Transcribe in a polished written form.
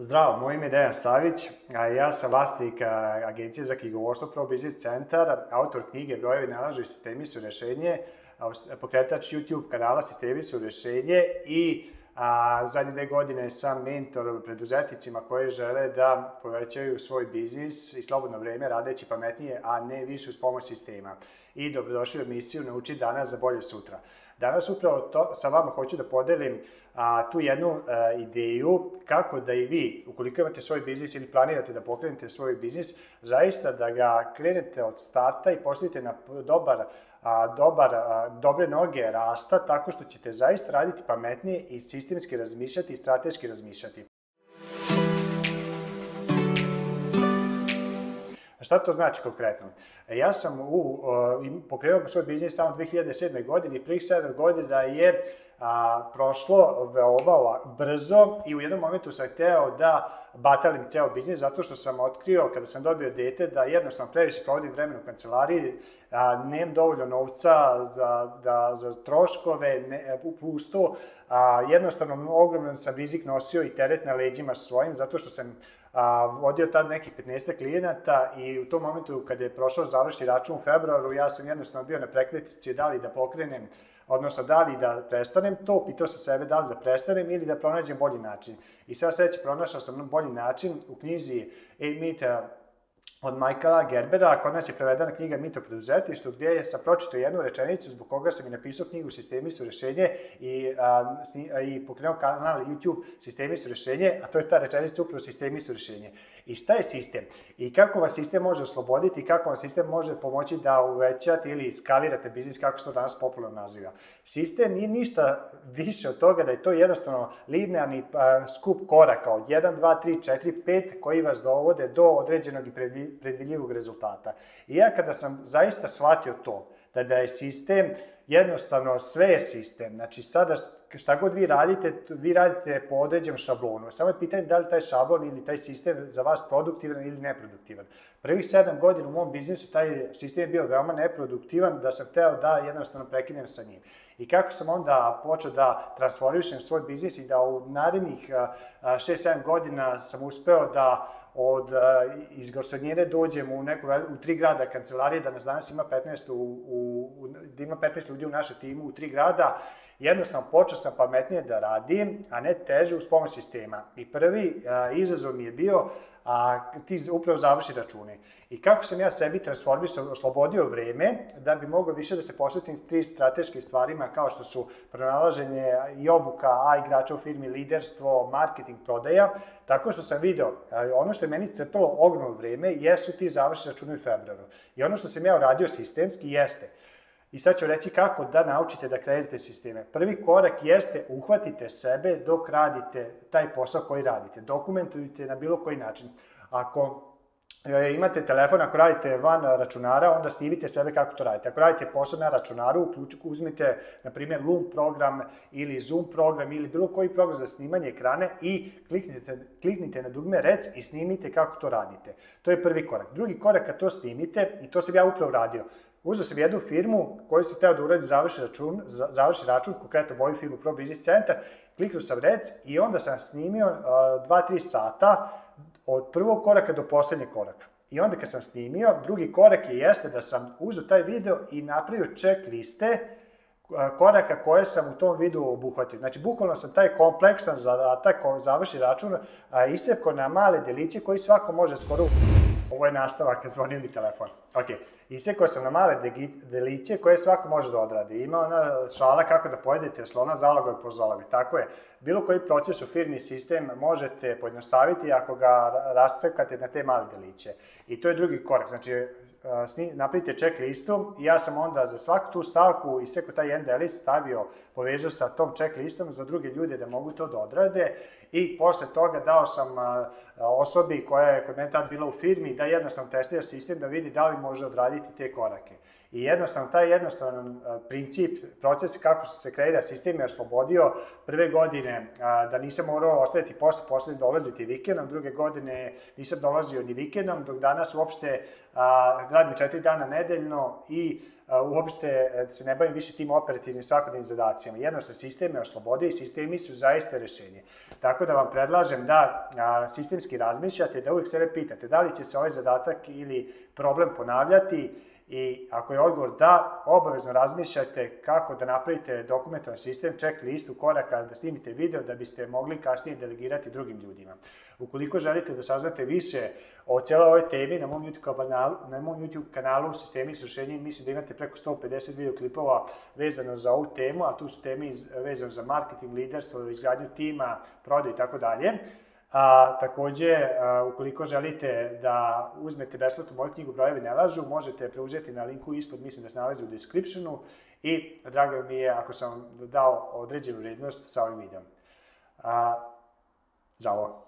Zdravo, moje ime je Dejan Savić, a ja sam vlasnik agencije za knjigovodstvo Pro Business Centar, autor knjige Brojevi nalažu i sistemi su rešenje, pokretač YouTube kanala Sistemi su rešenje i u zadnje 2 godine sam mentor preduzetnicima koji žele da povećaju svoj biznis i slobodno vreme radeći pametnije, a ne više uz pomoć sistema. I dobrodošli u emisiju Nauči danas za bolje sutra. Danas upravo sa vama hoću da podelim tu jednu ideju kako da i vi, ukoliko imate svoj biznis ili planirate da pokrenete svoj biznis, zaista da ga krenete od starta i postavite na dobre noge rasta, tako što ćete zaista raditi pametnije i sistemski razmišljati i strateški razmišljati. Šta to znači konkretno? Ja sam pokrenuo svoj biznis tamo 2007. godine i prvih 7 godina je prošlo veoma brzo i u jednom momentu sam hteo da batalim ceo biznis zato što sam otkrio kada sam dobio dete da jednostavno previše provodim vremena u kancelariji, nemam dovoljno novca za troškove, plus to, jednostavno ogroman sam rizik nosio i teret na leđima svojim zato što sam vodio tad nekih 15 klijenata i u tom momentu kada je prošao završni račun u februaru, ja sam jednostavno bio na prekretnici da li da pokrenem, odnosno da li da prestanem to, pitao sam sebe da li da prestanem ili da pronađem bolji način. I sad sveće pronašao sam bolji način u knjizi Mita od Michaela Gerbera, kod nas je prevedena knjiga Mit o preduzetništvu, gdje sam pročitao jednu rečenicu zbog koga sam i napisao knjigu Sistemi su rešenje i pokrenuo kanal YouTube Sistemi su rešenje, a to je ta rečenica upravo Sistemi su rešenje. I šta je sistem? I kako vas sistem može osloboditi i kako vam sistem može pomoći da uvećate ili skalirate biznis, kako se to danas popularno naziva. Sistem nije ništa više od toga da je to jednostavno linearni skup koraka od 1, 2, 3, 4, 5 koji vas dovode do određenog i predvidljivog rezultata. I ja kada sam zaista shvatio to, da je sistem, jednostavno sve je sistem, znači sada šta god vi radite po određenom šablonu. Samo je pitanje da li taj šablon ili taj sistem za vas produktivan ili neproduktivan. Prvih 7 godina u mom biznisu taj sistem je bio veoma neproduktivan, da sam hteo da jednostavno prekinem sa njim. I kako sam onda počeo da transformišem svoj biznis i da u narednih 6-7 godina sam uspeo da iz garsonjere dođem u 3 grada kancelarije, da nas danas ima 15 ljudi u našem timu u 3 grada, jednostavno počeo sam pametnije da radim, a ne teže uz pomoć sistema. I prvi izazov mi je bio ti upravo završi račune. I kako sam ja sebi transformisao, oslobodio vreme, da bi mogao više da se posvetim 3 strateškim stvarima kao što su pronalaženje i obuka igrača u firmi, liderstvo, marketing, prodaja, tako što sam video, ono što je meni crpalo ogromno vreme jesu ti završi račune u februaru. I ono što sam ja uradio sistemski jeste, i sad ću reći kako da naučite da kreirate sisteme. Prvi korak jeste uhvatite sebe dok radite taj posao koji radite. Dokumentujte na bilo koji način. Ako imate telefon, ako radite van računara, onda snimite sebe kako to radite. Ako radite posao na računaru, uzmite, na primjer, Loom program ili Zoom program ili bilo koji program za snimanje ekrana i kliknite na dugme Rec i snimite kako to radite. To je prvi korak. Drugi korak, kad to snimite, i to sam ja upravo radio, uzeo sam jednu firmu koju sam hteo da uradi završi račun, konkretno moju firmu Pro Business Centar, kliknuo sam Rec i onda sam snimio 2-3 sata od prvog koraka do poslednjeg koraka. I onda kad sam snimio, drugi korak jeste da sam uzeo taj video i napravio checkliste koraka koje sam u tom videu obuhvatio. Znači, bukvalno sam taj kompleksan zadatak završi račun iscepkao na male deliće koji svako može skoro... Ovo je nastavak kad zvonio mi telefon. Ok, isekao sam na male deliće koje svako može da odradi. Ima ona šala kako da pojedete slona zalogoj po zalogoj. Tako je, bilo koji proces u firmi sistem možete pojednostaviti ako ga rascepkate na te male deliće. I to je drugi korak. Znači, napravite check listu i ja sam onda za svaku tu stavku isekao taj jedan delić, povezao sa tom check listom za druge ljude da mogu to da odrade i posle toga dao sam osobi koja je kod mene tad bila u firmi da jednostavno testira sistem da vidi da li može odraditi te korake. I jednostavno, taj jednostavan princip, proces kako se kreira sistem je oslobodio prve godine da nisam morao ostaviti posle dolaziti vikendom, druge godine nisam dolazio ni vikendom, dok danas uopšte radim 4 dana nedeljno i uopšte se ne bavim više tim operativnim svakodnevnim zadacima. Jednostavno, sistem je oslobodio i sistemi su zaista rešenje. Tako da vam predlažem da sistemski razmišljate, da uvijek sebe pitate da li će se ovaj zadatak ili problem ponavljati i ako je odgovor da, obavezno razmišljate kako da napravite dokumentovan sistem, checklistu koraka, da snimite video da biste mogli kasnije delegirati drugim ljudima. Ukoliko želite da saznate više o cijeloj ovoj temi, na mom YouTube kanalu Sistemi s rešenjem, mislim da imate preko 150 videoklipova vezano za ovu temu, a tu su teme vezano za marketing, liderstvo, izgradnju tima, prodaju i tako dalje. Takođe, ukoliko želite da uzmete besplatnu moju knjigu Brojevi ne lažu, možete preuzeti na linku ispod, mislim da se nalazi u descriptionu i drago mi je ako sam vam dao određenu vrednost sa ovim videom. Zdravo!